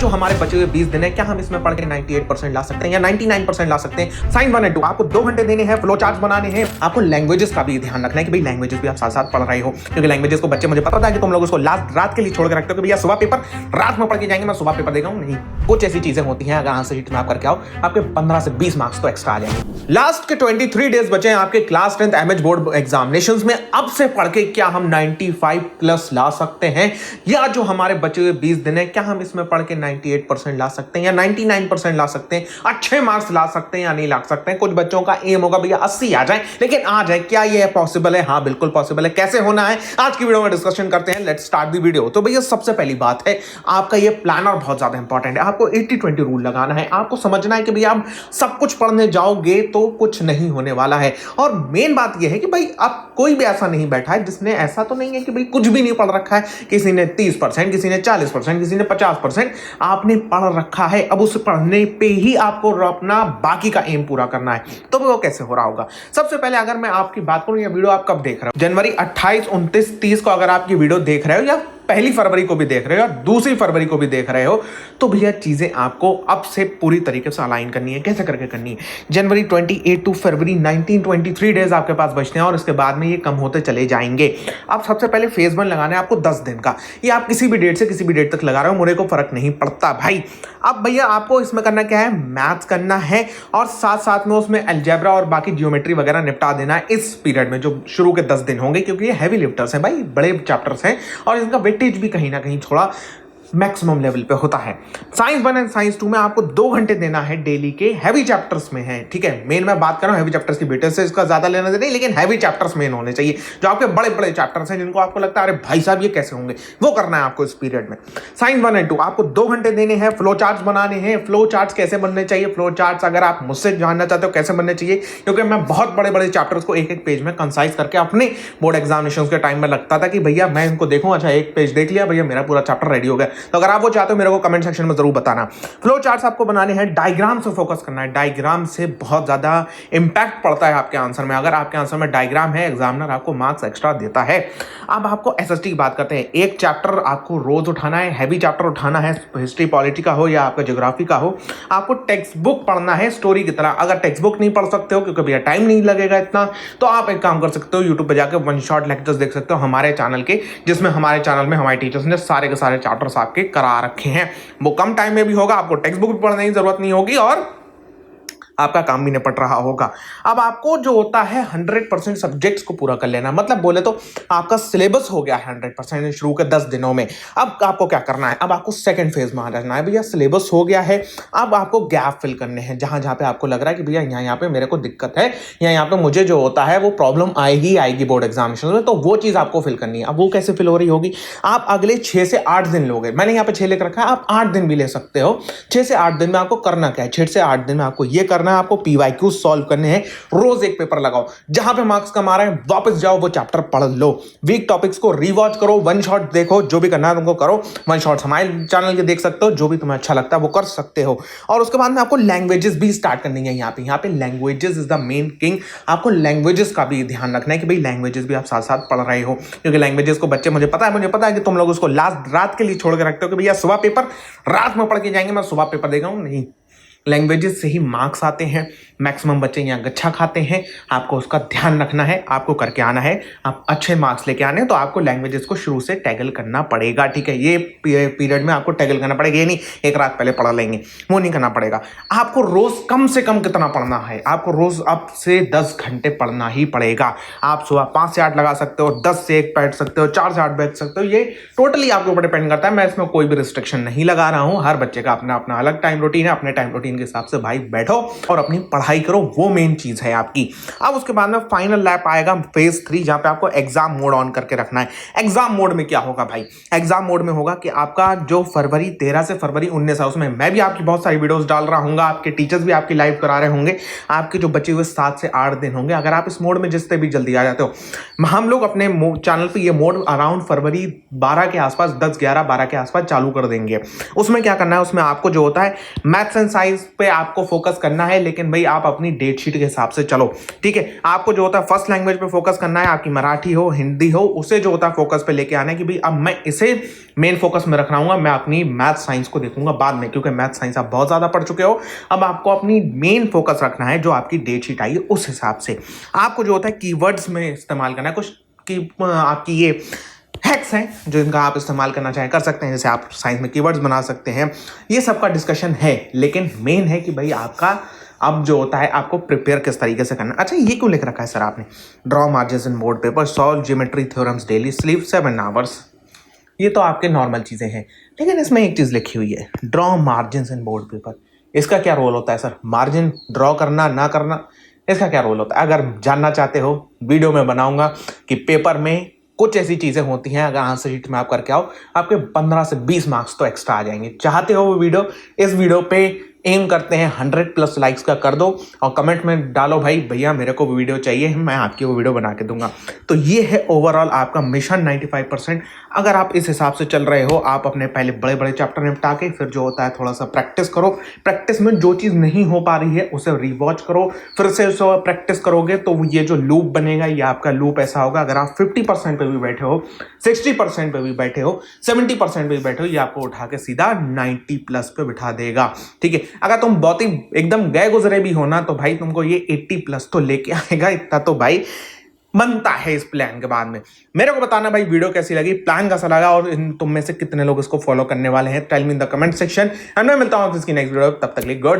जो हमारे बचे हुए 20 दिन है, क्या हम इसमें पढ़ के 98% ला सकते हैं या 99% ला सकते हैं? साइंस 1 और 2 आपको 2 घंटे देने हैं, फ्लो चार्ट्स बनाने हैं, आपको लैंग्वेजेस का भी ध्यान रखना है कि भाई लैंग्वेजेस भी आप साथ साथ पढ़ रहे हो, क्योंकि लैंग्वेजेस को बच्चे मुझे पता है कि तुम लोग उसको लास्ट रात के लिए छोड़ के रखते हो कि भैया सुबह पेपर रात में पढ़ के जाएंगे, मैं सुबह पेपर देगा हूं। नहीं, कुछ ऐसी चीजें होती हैं, अगर आंसर शीट में आप करके आओ आपके 15 से 20 मार्क्स तो एक्स्ट्रा आ जाएंगे। लास्ट के 23 डेज बचे हैं आपके class 10th MH board examinations में। अब से पढ़ के क्या हम 95 प्लस ला सकते हैं, या जो हमारे बचे हुए 20 दिन है क्या हम इसमें पढ़ के 98% ला सकते हैं या 99% ला सकते हैं, अच्छे मार्क्स ला सकते हैं या नहीं ला सकते हैं? कुछ बच्चों का एम होगा भैया 80 आ जाए, लेकिन आ जाए, क्या ये पॉसिबल है? हाँ बिल्कुल पॉसिबल है। कैसे होना है आज की वीडियो में डिस्कशन करते हैं। Let's start the video. तो भैया सबसे पहली बात है, आपका ये प्लानर बहुत ज्यादा इंपॉर्टेंट है। आपको 80-20 रूल लगाना है। आपको समझना है कि भैया आप सब कुछ पढ़ने जाओगे तो कुछ नहीं होने वाला है। और मेन बात यह है कि भाई आप कोई भी ऐसा नहीं बैठा है जिसने, ऐसा तो नहीं है कि भाई कुछ भी नहीं पढ़ रखा है। किसी ने 30%, किसी ने 40%, किसी ने 50%, आपने पढ़ रखा है। अब उस पढ़ने पे ही आपको अपना बाकी का एम पूरा करना है। तो वो कैसे हो रहा होगा? सबसे पहले अगर मैं आपकी बात करूं, ये वीडियो आप कब देख रहे हो? जनवरी 28, 29, 30 को अगर आप ये वीडियो देख रहे हो, या पहली फरवरी को भी देख रहे हो, और दूसरी फरवरी को भी देख रहे हो, तो भैया चीजें आपको अब से पूरी तरीके से अलाइन करनी है। कैसे करके करनी है? जनवरी 28 टू फरवरी 19, 23 डेज आपके पास बचते हैं और इसके बाद में ये कम होते चले जाएंगे। अब सबसे पहले फेज 1 लगाना है आपको 10 दिन का। ये आप किसी भी डेट से किसी भी डेट तक लगा रहे हो, मुझे को फर्क नहीं पड़ता भाई। अब भैया आपको इसमें करना क्या है? मैथ्स करना है और साथ साथ में उसमें अलजेब्रा और बाकी जियोमेट्री वगैरह निपटा देना है इस पीरियड में, जो शुरू के 10 दिन होंगे, क्योंकि ये हैवी लिफ्टर्स हैं भाई, बड़े चैप्टर्स हैं और इनका वेटेज भी कहीं ना कहीं थोड़ा मैक्सिमम लेवल पे होता है। साइंस 1 एंड साइंस 2 में आपको 2 घंटे देना है डेली के, हैवी चैप्टर्स में है, ठीक है। मेन मैं बात कर रहा हूं हैवी चैप्टर्स की, बेटे से इसका ज्यादा लेना देना, लेकिन हैवी चैप्टर्स मेन होने चाहिए, जो आपके बड़े बड़े चैप्टर्स हैं जिनको आपको लगता है अरे भाई साहब ये कैसे होंगे, वो करना है आपको इस पीरियड में। साइंस 1 एंड 2 आपको 2 घंटे देने हैं, फ्लो चार्ट्स बनाने हैं। फ्लो चार्ट्स कैसे बनने चाहिए? फ्लो चार्ट्स अगर आप मुझसे जानना चाहते हो कैसे बनने चाहिए, क्योंकि मैं बहुत बड़े बड़े चैप्टर्स को एक एक पेज में कंसाइज करके अपने बोर्ड एग्जामिनेशन के टाइम में लगता था कि भैया मैं इनको देखूं, अच्छा एक पेज देख लिया भैया मेरा पूरा चैप्टर रेडी हो गया। तो अगर आप वो चाहते हो मेरे को कमेंट सेक्शन में जरूर बताना। फ्लो चार्ट्स आपको बनाने हैं, डायग्राम से फोकस करना है। डायग्राम से बहुत ज्यादा इंपैक्ट पड़ता है आपके आंसर में। अगर आपके आंसर में डायग्राम है, एग्जामिनर आपको मार्क्स एक्स्ट्रा देता है। अब आपको एसएसटी की बात करते हैं। एक चैप्टर आपको रोज उठाना है, हैवी चैप्टर उठाना है, हिस्ट्री पॉलिटी का हो या आपका ज्योग्राफी का हो। आपको टेक्स्ट बुक पढ़ना है स्टोरी की तरह। अगर टेक्स्ट बुक नहीं पढ़ सकते हो क्योंकि भैया टाइम नहीं लगेगा इतना, तो आप एक काम कर सकते हो, यूट्यूब पे जाकर वन शॉट लेक्चर्स देख सकते हो हमारे चैनल के, जिसमें हमारे चैनल में हमारे टीचर्स ने सारे के सारे चैप्टर्स आपके करा रखे हैं। वो कम टाइम में भी होगा, आपको टेक्स्ट बुक भी पढ़ने की जरूरत नहीं होगी और आपका काम भी निपट रहा होगा। अब आपको जो होता है 100% सब्जेक्ट्स को पूरा कर लेना, मतलब बोले तो आपका सिलेबस हो गया है 100% शुरू के 10 दिनों में। अब आपको क्या करना है? अब आपको सेकंड फेज में आ जाना है। भैया सिलेबस हो गया है, अब आपको गैप फिल करने हैं, जहां जहां पे आपको लग रहा है कि भैया यहाँ पे मेरे को दिक्कत है, या यहाँ पे मुझे जो होता है वो प्रॉब्लम आएगी बोर्ड एग्जामिनेशन में, तो वो चीज आपको फिल करनी है। अब वो कैसे फिल हो रही होगी? आप अगले 6 से 8 दिन लोगे। मैंने यहाँ पे 6 लिख रखा है, आप 8 दिन भी ले सकते हो। 6 से 8 दिन में आपको करना क्या है? 6 से 8 दिन में आपको ये करना है, आपको पीवाईक्यू सॉल्व करने हैं। रोज एक पेपर लगाओ, जहां पे मार्क्स कम आ रहे हैं वापस जाओ, वो चैप्टर पढ़ लो। वीक टॉपिक्स को रिवॉच करो, वन शॉट देखो, जो भी करना है तुमको करो। वन शॉट हमारे चैनल के देख सकते हो, जो भी तुम्हें अच्छा लगता है वो कर सकते हो। और उसके बाद में आपको लैंग्वेजेस भी स्टार्ट करनी है। यहाँ पे languages is the main king. आपको लैंग्वेजेस का भी ध्यान रखना है कि भाई लैंग्वेजेस भी आप साथ साथ पढ़ रहे हो, क्योंकि लैंग्वेजेस को बच्चे, मुझे पता है कि तुम लोग उसको लास्ट रात के लिए छोड़ के रखते हो कि भैया सुबह पेपर रात में पढ़ के जाएंगे, मैं सुबह पेपर देगा हूं। नहीं, लैंग्वेजेस से ही मार्क्स आते हैं। मैक्सिमम बच्चे यहाँ गच्छा खाते हैं, आपको उसका ध्यान रखना है, आपको करके आना है। आप अच्छे मार्क्स लेके आने हैं तो आपको लैंग्वेजेस को शुरू से टैगल करना पड़ेगा, ठीक है। ये पीरियड में आपको टैगल करना पड़ेगा, ये नहीं एक रात पहले पढ़ लेंगे, वो नहीं करना पड़ेगा। आपको रोज कम से कम कितना पढ़ना है? आपको रोज अब से 10 घंटे पढ़ना ही पड़ेगा। आप सुबह 5 से 8 लगा सकते हो, 10 से 1 बैठ सकते हो, 4 से 8 बैठ सकते हो। ये टोटली आपके ऊपर डिपेंड करता है। मैं इसमें कोई भी रिस्ट्रिक्शन नहीं लगा रहा हूँ। हर बच्चे का अपना अपना अलग टाइम रूटीन है। अपने टाइम रूटीन के हिसाब से भाई बैठो और अपनी पढ़ाई करो, वो मेन चीज है आपकी। अब उसके बाद में फाइनल लैप आएगा फेज 3, जहां पे आपको एग्जाम मोड ऑन करके रखना है। एग्जाम मोड में क्या होगा भाई? एग्जाम मोड में होगा कि आपका जो फरवरी 13 से फरवरी 19 है, उसमें मैं भी आपकी बहुत सारी वीडियोस डाल रहा हूँ, आपके टीचर्स भी आपकी लाइव करा रहे होंगे। आपके जो बचे हुए 7 से 8 दिन होंगे, अगर आप इस मोड में जिससे भी जल्दी आ जाते हो, हम लोग अपने चैनल पे ये मोड अराउंड फरवरी 12 के आसपास, 10, 11, 12 के आसपास चालू कर देंगे। उसमें क्या करना है? उसमें आपको जो होता है मैथ्स एंड साइंस पे आपको फोकस करना है, लेकिन भाई आप अपनी डेट शीट के हिसाब से चलो, ठीक है। आपको जो होता है फर्स्ट लैंग्वेज पे फोकस करना है, आपकी मराठी हो हिंदी हो, उसे जो होता है फोकस पे लेके आना है कि भाई अब मैं इसे मेन फोकस में रख रहा हूँ। मैं अपनी मैथ साइंस को देखूंगा बाद में, क्योंकि मैथ साइंस आप बहुत ज्यादा पढ़ चुके हो। अब आपको अपनी मेन फोकस रखना है, जो आपकी डेट शीट आई है उस हिसाब से आपको जो होता है कीवर्ड्स में इस्तेमाल करना है। कुछ की आपकी ये हैक्स हैं जो इनका आप इस्तेमाल करना चाहें कर सकते हैं, जैसे आप साइंस में कीवर्ड्स बना सकते हैं। ये सबका डिस्कशन है, लेकिन मेन है कि भाई आपका अब जो होता है आपको प्रिपेयर किस तरीके से करना है। अच्छा, ये क्यों लिख रखा है सर आपने? ड्रॉ मार्जिन्स इन board paper, solve geometry theorems daily, sleep 7 hours. ये तो आपके नॉर्मल चीज़ें हैं, लेकिन इसमें एक चीज़ लिखी हुई है, ड्रॉ मार्जिन्स इन बोर्ड पेपर। इसका क्या रोल होता है सर? मार्जिन ड्रॉ करना ना करना, इसका क्या रोल होता है? अगर जानना चाहते हो वीडियो में बनाऊंगा कि पेपर में कुछ ऐसी चीज़ें होती हैं, अगर आंसर शीट में आप करके आओ आपके 15 से 20 मार्क्स तो एक्स्ट्रा आ जाएंगे। चाहते हो वो वीडियो? इस वीडियो पे एम करते हैं 100+ लाइक्स का कर दो और कमेंट में डालो भाई भैया मेरे को वो वीडियो चाहिए, मैं आपकी वो वीडियो बना के दूंगा। तो ये है ओवरऑल आपका मिशन 95%। अगर आप इस हिसाब से चल रहे हो, आप अपने पहले बड़े बड़े चैप्टर निपटा के फिर जो होता है थोड़ा सा प्रैक्टिस करो। प्रैक्टिस में जो चीज़ नहीं हो पा रही है उसे रिवॉच करो, फिर से उसे प्रैक्टिस करोगे तो ये जो लूप बनेगा ये आपका लूप ऐसा होगा। अगर आप 50% पे भी बैठे हो, 60% पे भी बैठे हो, 70% पे भी बैठे हो, ये आपको उठा के सीधा 90+ पे बिठा देगा, ठीक है। अगर तुम बहुत ही एकदम गए गुजरे भी हो ना, तो भाई तुमको ये 80+ तो लेके आएगा। इतना तो भाई बनता है इस प्लान के बाद में। मेरे को बताना भाई वीडियो कैसी लगी, प्लान कैसा लगा, और तुम में से कितने लोग इसको फॉलो करने वाले हैं। Tell me in the comment section and मैं मिलता हूं इसकी नेक्स्ट वीडियो। तब तक के लिए गुड